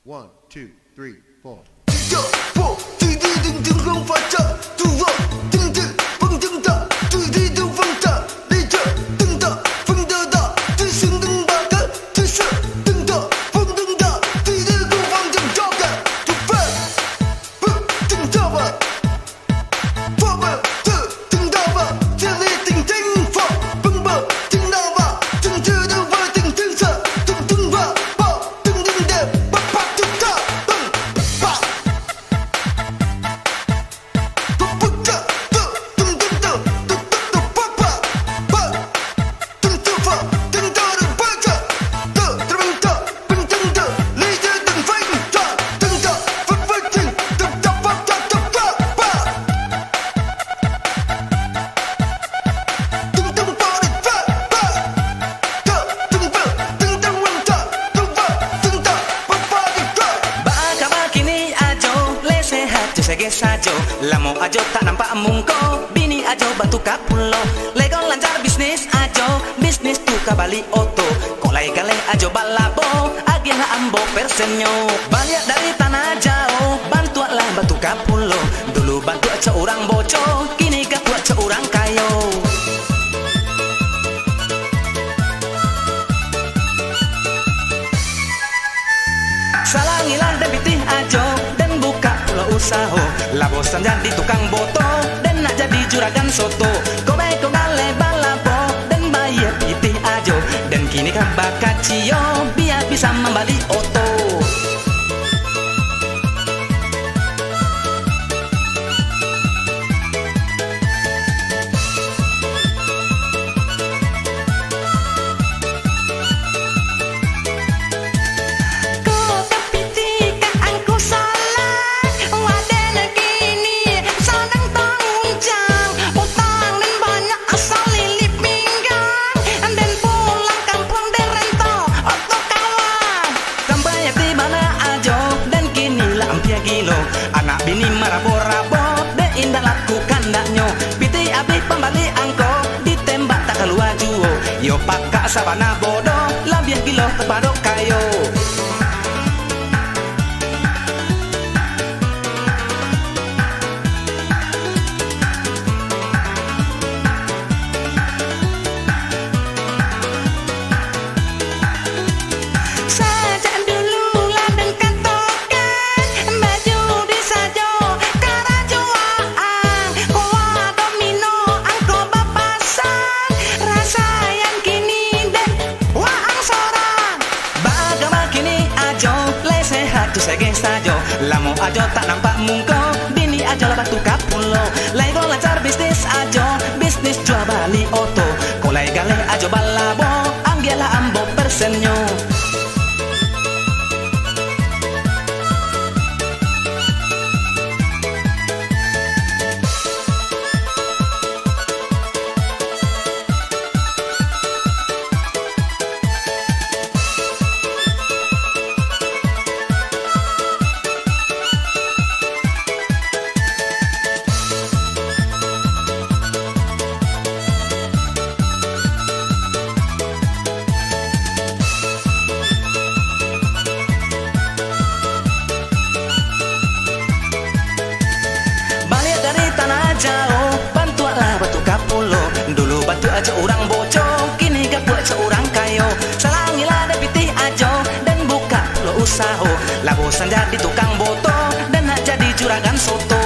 One, two, three, four. 'Sajo, lamo ajo tak nampak mungko, bini ajo batu kapulo, lego lancar bisnis ajo, bisnis tu kabali oto, kolai galeng ajo balabo, agen ambo persenyo, balik dari tanah jauh, bantulah batu kapulo, dulu bantu aja orang boco, kini gak buat seorang kayo. Salangilah dan pitih ajo dan buka pulau usaha, lah bosan jadi tukang boto dan nak jadi juragan soto, kobe kogale balabo dan bayar pitih ajo dan kini kan bakat cio biar bisa membali oto. Anak bini merabo-rabo, deh indah lakukan daknyo. Piti abis pembali angko, ditembak tak keluar juo. Yo pakak sabana bodoh, labiah kilo kepadok kayo. Sege sajo, lamo ajo tak nampak mungko, bini ajo lah batu kapulo, lego lancar bisnis ajo, bisnis jual bali oto, kolai galeh ajo balabo, anggelah ambo persenyo. Jauh, bantulah batu kapulo, dulu bantu aja orang boco, kini gak buat seorang kayo. Salangilah dan pitih ajo dan buka lo usaha, lah bosan jadi tukang boto dan nak jadi juragan soto.